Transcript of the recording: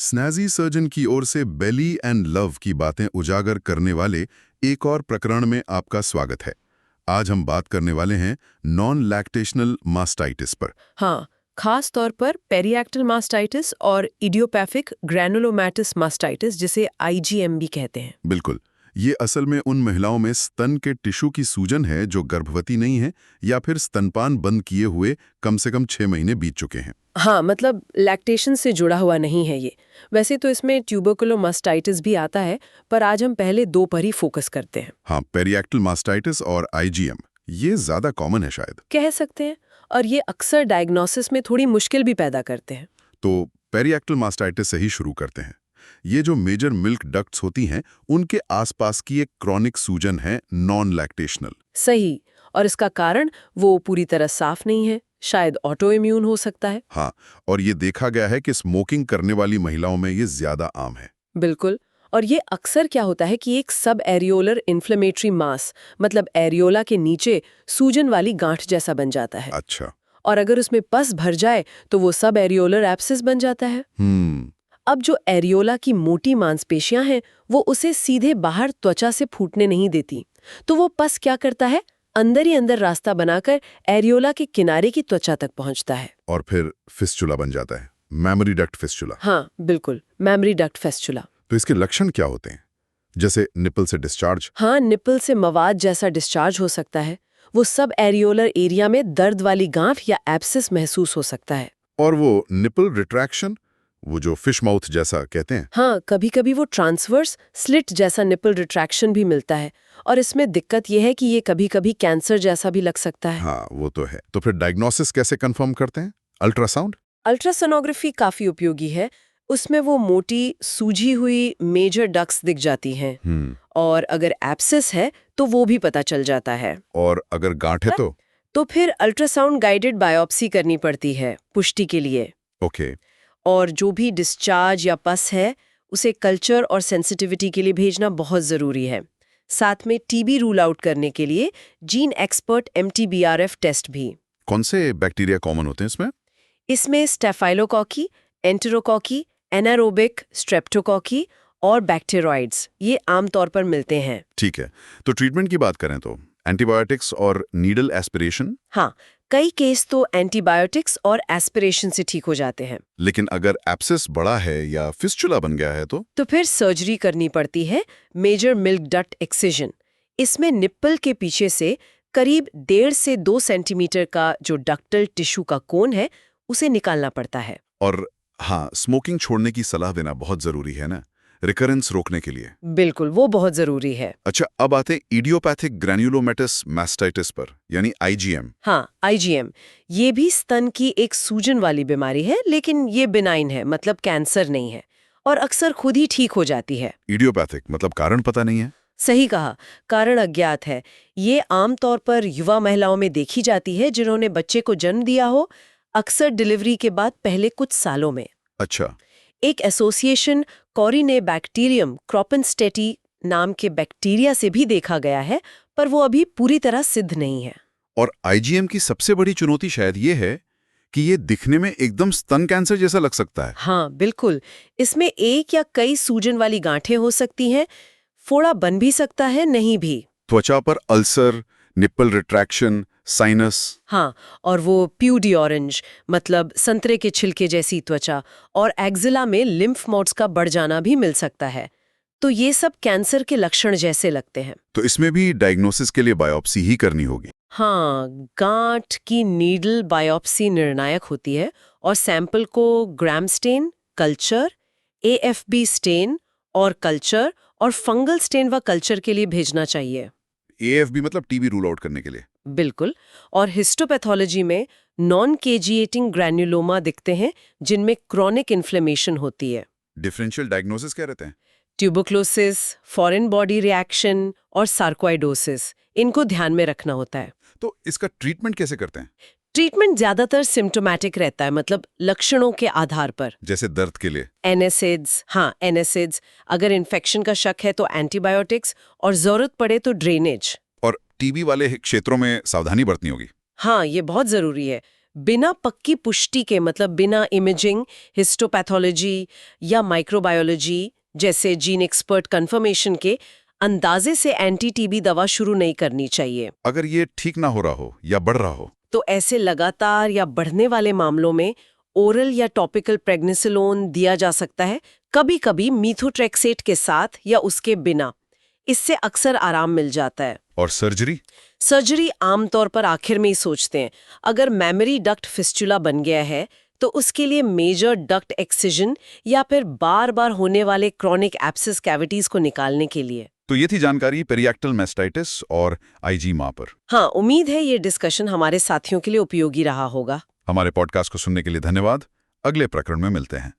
स्नैजी surgeon की ओर से बेली and love की बातें उजागर करने वाले एक और प्रकरण में आपका स्वागत है। आज हम बात करने वाले हैं नॉन लैक्टेशनल मास्टाइटिस पर। हाँ, खास तौर पर पेरिएक्टल मास्टाइटिस और इडियोपैथिक ग्रैनुलोमैटस मास्टाइटिस, जिसे आईजीएम भी कहते हैं। बिल्कुल, ये असल में उन महिलाओं में स्तन के टिश्यू की सूजन है जो गर्भवती नहीं है या फिर स्तनपान बंद किए हुए कम से कम 6 महीने बीत चुके हैं। हाँ, मतलब लैक्टेशन से जुड़ा हुआ नहीं है ये। वैसे तो इसमें ट्यूबरकुलोमास्टाइटिस भी आता है, पर आज हम पहले दो पर ही फोकस करते हैं। हाँ, पेरिएक्टल मास्टाइटिस और आईजीएम ये ज्यादा कॉमन है शायद। कह सकते हैं, और ये अक्सर डायग्नोसिस में थोड़ी मुश्किल भी पैदा करते हैं। तो पेरिएक्टल मास्टाइटिस से ही शुरू करते हैं। ये जो मेजर मिल्क डक्ट्स होती हैं, उनके आसपास की एक क्रॉनिक सूजन है, नॉन लैक्टेशनल। सही, और इसका कारण वो पूरी तरह साफ नहीं है, शायद ऑटो इम्यून हो सकता है। हाँ, और ये देखा गया है कि स्मोकिंग करने वाली महिलाओं में ये ज्यादा आम है। बिल्कुल, और ये अक्सर क्या होता है कि एक सब एरियोलर इन्फ्लेमेटरी मास, मतलब एरियोला के नीचे सूजन वाली गांठ जैसा बन जाता है। अच्छा। और अगर उसमें पस भर जाए तो वो सब एरियोलर एब्सिस बन जाता है। अब जो एरियोला की मोटी मांसपेशियां हैं, वो उसे सीधे बाहर त्वचा से फूटने नहीं देती, तो वो पस क्या करता है, अंदर ही अंदर रास्ता बनाकर एरियोला के किनारे की त्वचा तक पहुंचता है। और फिर फिस्चुला बन जाता है, मैमरी डक्ट फिस्चुला। हाँ बिल्कुल, मैमरी डक्ट फिस्चुला। तो इसके लक्षण क्या होते हैं? जैसे निपल से डिस्चार्ज? हाँ, निपल से मवाद जैसा डिस्चार्ज हो सकता है। वो सब एरियोलर एरिया में दर्द वाली गांठ या एब्सिस महसूस हो सकता है। और वो निपल रिट्रैक्शन, वो जो फिश माउथ जैसा कहते हैं? हाँ, कभी कभी वो ट्रांसवर्स स्लिट जैसा निपल रिट्रैक्शन भी मिलता है, और इसमें दिक्कत यह है कि ये कभी कभी कैंसर जैसा भी लग सकता है। हाँ, वो तो है। तो फिर डायग्नोसिस कैसे कंफर्म करते हैं? अल्ट्रासाउंड? अल्ट्रासोनोग्राफी काफी उपयोगी है। उसमें वो मोटी सूजी हुई मेजर डक्ट्स दिख जाती हैं, और अगर एब्सिस है तो वो भी पता चल जाता है। और अगर गांठ है तो फिर अल्ट्रासाउंड गाइडेड बायोप्सी करनी पड़ती है पुष्टि के लिए। ओके। और जो भी डिस्चार्ज या पस है, उसे कल्चर और सेंसिटिविटी के लिए भेजना बहुत ज़रूरी है। साथ में टीबी रूल आउट करने के लिए जीन एक्सपर्ट MTBRF टेस्ट भी। कौन से बैक्टीरिया कॉमन होते हैं इसमें? इसमें स्टेफाइलोकॉकी, एंटेरोकॉकी, एनारोबिक स्ट्रेप्टोकॉकी और बैक्टीरियोइड्स ये आमतौर पर मिलते हैं। ठीक है। तो ट्रीटमेंट की बात करें तो एंटीबायोटिक्स और नीडल एस्पिरेशन? हाँ, कई केस तो एंटीबायोटिक्स और एस्पिरेशन से ठीक हो जाते हैं। लेकिन अगर एब्सिस बड़ा है या फिस्चुला बन गया है तो फिर सर्जरी करनी पड़ती है, मेजर मिल्क डक्ट एक्सिजन। इसमें निप्पल के पीछे से करीब 1.5 से 2 सेंटीमीटर का जो डक्टल टिश्यू का कोन है, उसे निकालना पड़ता है। और हाँ, स्मोकिंग छोड़ने की सलाह देना बहुत जरूरी है ना, रिकरेंस रोकने के लिए। बिल्कुल, वो बहुत जरूरी है। अच्छा, अब आते हैं इडियोपैथिक ग्रैन्युलोमेटस मास्टाइटिस पर, यानी आईजीएम। हाँ, आईजीएम ये भी स्तन की एक सूजन वाली बीमारी है, लेकिन ये बिनाइन है, मतलब कैंसर नहीं है, और अक्सर खुद ही ठीक हो जाती है। इडियोपैथिक मतलब कारण पता नहीं है? सही कहा, कारण अज्ञात है। ये आमतौर पर युवा महिलाओं में देखी जाती है जिन्होंने बच्चे को जन्म दिया हो, अक्सर डिलीवरी के बाद पहले कुछ सालों में। अच्छा। एक एसोसिएशन कॉरिनेबैक्टीरियम क्रोपेनस्टेटी नाम के बैक्टीरिया से भी देखा गया है, पर वो अभी पूरी तरह सिद्ध नहीं है। और आईजीएम की सबसे बड़ी चुनौती शायद ये है कि ये दिखने में एकदम स्तन कैंसर जैसा लग सकता है। हाँ बिल्कुल, इसमें एक या कई सूजन वाली गांठें हो सकती हैं, फोड़ा बन भी सकता है, नहीं भी। त्वचा पर अल्सर, निप्पल रिट्रैक्शन, साइनस। हाँ, और वो प्यूडी ऑरेंज, मतलब संतरे के छिलके जैसी त्वचा, और एक्जिला में लिम्फ नोड्स का बढ़ जाना भी मिल सकता है। तो ये सब कैंसर के लक्षण जैसे लगते हैं। तो इसमें भी डायग्नोसिस के लिए बायोप्सी ही करनी होगी? हाँ, गांठ की नीडल बायोप्सी निर्णायक होती है, और सैंपल को ग्राम स्टेन, कल्चर, AFB स्टेन और कल्चर, और फंगल स्टेन व कल्चर के लिए भेजना चाहिए। AFB मतलब टीबी रूल आउट करने के लिए? बिल्कुल, और हिस्टोपैथोलॉजी में नॉन केजिएटिंग ग्रैन्युलोमा दिखते हैं जिनमें क्रॉनिक इन्फ्लेमेशन होती है। डिफरेंशियल डायग्नोसिस क्या रहते हैं? ट्यूबरक्लोसिस, फॉरेन बॉडी रिएक्शन और सार्कोइडोसिस, इनको ध्यान में रखना होता है। तो इसका ट्रीटमेंट कैसे करते हैं? ट्रीटमेंट ज्यादातर सिम्टोमैटिक रहता है, मतलब लक्षणों के आधार पर। जैसे दर्द के लिए? एनएसिड्स, हाँ एनएसिड्स, अगर इन्फेक्शन का शक है तो एंटीबायोटिक्स, और जरूरत पड़े तो ड्रेनेज। और टीबी वाले क्षेत्रों में सावधानी बरतनी होगी? हाँ, ये बहुत जरूरी है। बिना पक्की पुष्टि के, मतलब बिना इमेजिंग, हिस्टोपैथोलॉजी या माइक्रोबायोलॉजी जैसे जीन एक्सपर्ट कंफर्मेशन के अंदाजे से एंटी टीबी दवा शुरू नहीं करनी चाहिए। अगर ये ठीक ना हो रहा हो या बढ़ रहा हो तो ऐसे लगातार या बढ़ने वाले मामलों में ओरल या टॉपिकल प्रेग्नेसिलोन दिया जा सकता है, कभी-कभी मीथोट्रेक्सेट के साथ या उसके बिना। इससे अक्सर आराम मिल जाता है। और सर्जरी? सर्जरी आमतौर पर आखिर में ही सोचते हैं। अगर मेमोरी डक्ट फिस्टुला बन गया है तो उसके लिए मेजर डक्ट एक्सिजन या फिर बार-बार होने वाले क्रॉनिक एब्सेस कैविटीज को निकालने के लिए। तो ये थी जानकारी पेरिएक्टल मास्टाइटिस और आईजी मां पर। हाँ, उम्मीद है ये डिस्कशन हमारे साथियों के लिए उपयोगी रहा होगा। हमारे पॉडकास्ट को सुनने के लिए धन्यवाद। अगले प्रकरण में मिलते हैं।